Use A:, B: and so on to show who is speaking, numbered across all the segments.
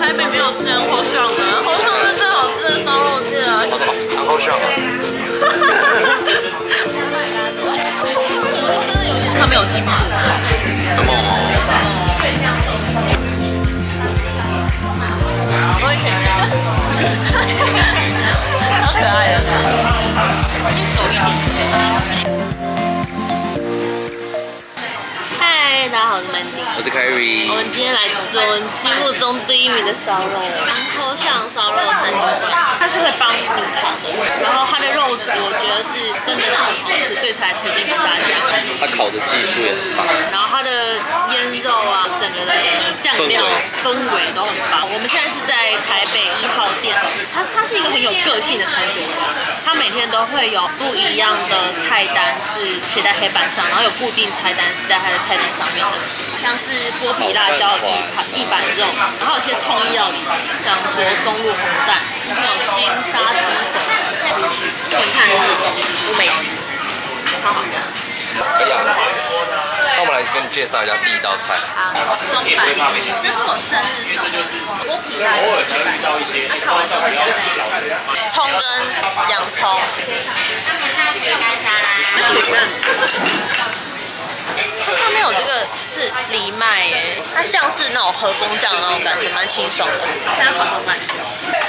A: 台北没有吃安扣巷的，安扣巷是最好吃的烧肉店啊。
B: 叫什么？安扣巷。
A: 上面有金箔。
B: 什么？
A: 我也可以看。好可爱的。走一点。嗨，大家好，我是 Mandy。
B: 我是 Carrie。
A: 我们今天来吃我们心目中第一名的烧肉，安扣巷烧肉餐厅馆，它是会帮你烤的，然后它的肉质我觉得是真的是很好吃，所以才推荐给大家。
B: 它烤的技术也很棒，
A: 然后它的腌肉啊，整个的酱料氛围都很棒。我们现在是在台北1号店，它是一个很有个性的餐厅，它每天都会有不一样的菜单是写在黑板上，然后有固定菜单是在它的菜单上面的，像是剥皮辣椒一板肉，然后有些创意料理，像说松露红蛋，还有金沙鸡粉，你看这是乌梅子，超好吃。
B: 那我们来跟你介绍一下第一道菜。
A: 好，松板，这是我生日送的剥皮辣椒鸡板，它烤完之后会加在一起，葱跟洋葱，水嫩。它上面有这个是藜麦耶，它酱是那种和风酱的那种感觉，蛮清爽的。现在烤得蛮久。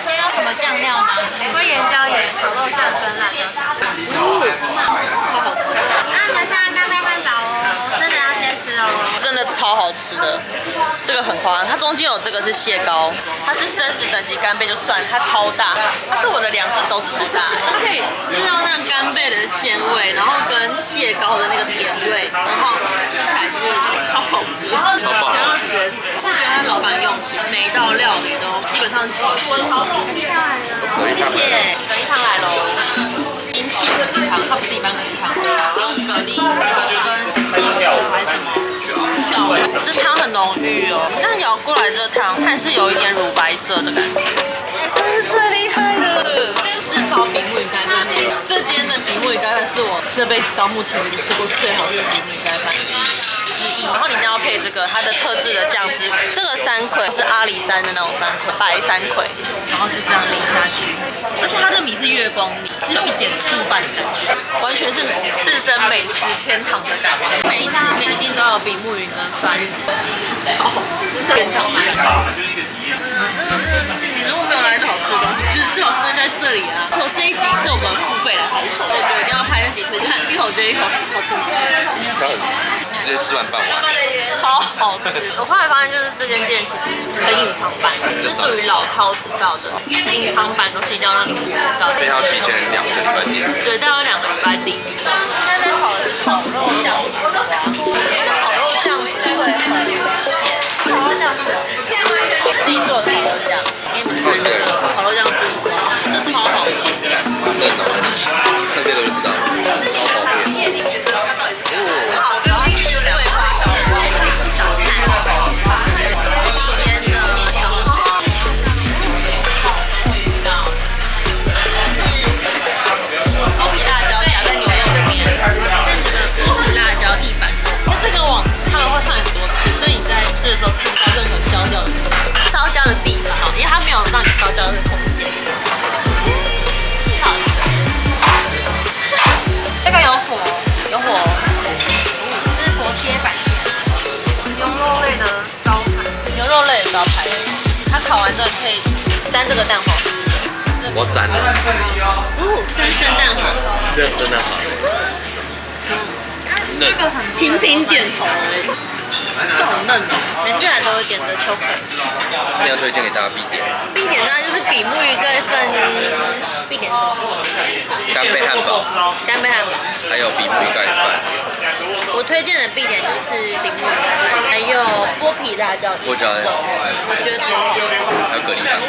A: 所以要什么酱料吗？会盐椒盐、炒肉酱跟辣椒酱。超好吃。
C: 那你们现在干贝汉堡哦，真的要先吃哦。
A: 真的超好吃的，这个很夸张。它中间有这个是蟹膏，它是生食等级干贝就算，它超大，它是我的2只手指头大，它可以吃到那个干贝的鲜味，然后跟蟹膏的那个甜味，然后吃起来就是超好吃，
B: 超棒，
A: 然后绝吃。我觉得他老板用心，每一道料理都基本上极致。
B: 蛤蜊汤，
A: 谢谢，蛤蜊汤来喽。冰气蛤蜊汤，它不是一般蛤蜊汤，用蛤蜊跟鸡骨还是什么？这汤很浓郁哦，但舀过来这个汤，它是有一点乳白色的感觉。这是最厉害的，至少比目鱼盖饭。这间的比目鱼盖饭是我这辈子到目前为止吃过最好吃的比目鱼盖饭之一。然后你一定要配这个，它的特制的酱汁，这个山葵是阿里山的那种山葵，白山葵，然后就这样淋下去。而且它的米是月光米，是有一点醋饭的感觉，完全是自身美食天堂的感觉。每一次一定都要有比目鱼跟饭，超好吃，天堂满满。你如果没有来好吃的东西，就是最好吃的在这里啊！说这一集是我们付费来拍摄，我觉得一定要拍那几次，看一口接一口，好吃。
B: 直接吃完半碗，
A: 超好吃！我后来发现，就是这间店其实很隐藏版，是属于老饕知道的，隐藏版都是一定要让你知道的。
B: 非要提前2个礼拜订。
A: 对，大概2个礼拜订。现在烤的是烤肉酱子，烤肉酱子会很咸，烤肉酱是自己做的烤肉酱，给你们看这个烤肉酱猪骨，这超好吃。
B: 嫩哦，看这个就知道了，超好吃。
A: 很好吃，它是桂花小菜，自己腌的小花，剥皮辣椒夹在牛肉里面，这个剥皮辣椒1板肉，这个网他们会放很多次，所以你在吃的时候吃不到任何焦掉的烧焦的地方，因为它没有让你烧焦的空间。好吃，这个有火，有火。切板牛肉类的招牌，牛肉类的招牌，它烤完之后可以沾这个蛋黄吃。
B: 我沾了。
A: 哦，这是生蛋黄，
B: 这真的好。嫩。
A: 频频点头哎，这个很嫩，每次来都会点的秋葵。
B: 今天要推荐给大家必点。
A: 必点当然就是比目鱼盖饭，必点什么？
B: 干贝汉堡，
A: 干贝汉堡，
B: 还有比目鱼盖饭。
A: 我推荐的必点就是比目鱼盖饭，还有剥皮辣椒意粉肉，我觉得超好吃。
B: 还有蛤蜊汤。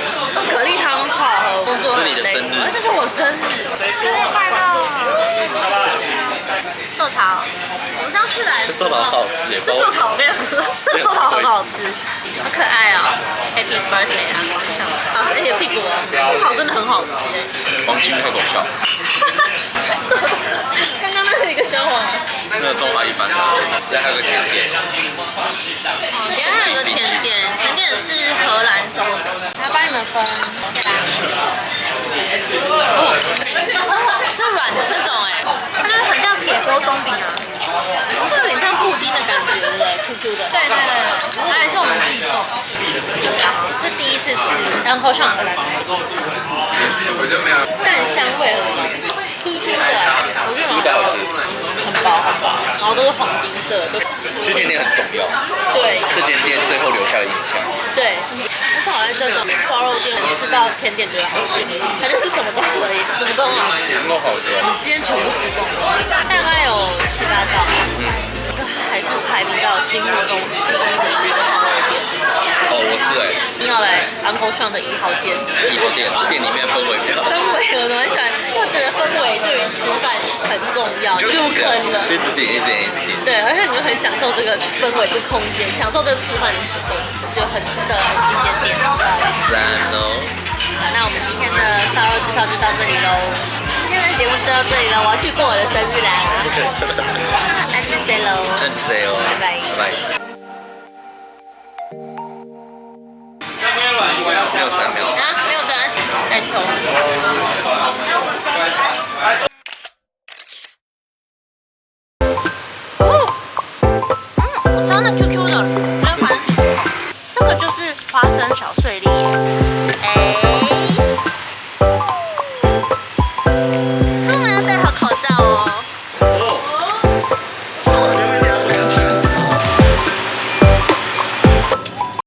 A: 蛤蜊汤超好喝，工作很累。
B: 这是你的生日，
A: 这是我生日，
C: 生日快乐！寿桃，我们上次来的时候，
B: 寿桃好好吃耶，
A: 这寿桃没有喝，这寿桃很好吃，好可爱哦 ！Happy birthday 啊！好，而且屁股哦，寿桃真的很好吃哎。
B: 黄金开口笑。
A: 刚刚那是一个小黄。
B: 那个中华一番的，再还有个甜点。
A: 等下还有一个甜点，甜点是荷兰松饼，跟是软的那种哎，
C: 它就是很像铁锅松饼啊。
A: 这有点像布丁的感觉，对不对 ？QQ 的。
C: 对对对，它也是我们自己做。
A: 紧张，这第一次吃Uncle Sean的来，淡香味而已，QQ 的，我觉得蛮好吃，很薄很薄，然后都是黄金色，都
B: 去甜点很重要。
A: 对
B: 这间店最后留下的印象。
A: 对。很少在这种烧肉店吃到甜点觉得好吃，它就是什么都可以，什么都好吃。
B: 都好吃。
A: 我们今天全部吃光了，大概有7、8道。这还是排名在我心目中第一的烧肉店。
B: 哦，我是
A: 一定要来 Uncle Sean 的1号店。
B: 1号店，店里面氛围比较好。
A: 氛围我都很喜欢，因为我觉得氛围对于吃饭很重要，入坑了。
B: 一直点，一直点，一直点。
A: 对，而且你会很享受这个氛围、这个空间，享受这个吃饭的时候，就很值得来这间店。
B: 赞哦！
A: 那我们今天的烧肉介绍就到这里喽。今天的节目就到这里了，我要去过我的生日啦。安之 say 喽，
B: 安之 say 哦，
A: 拜拜。
B: 拜拜。没有3秒。
A: 啊，没有的，再抽。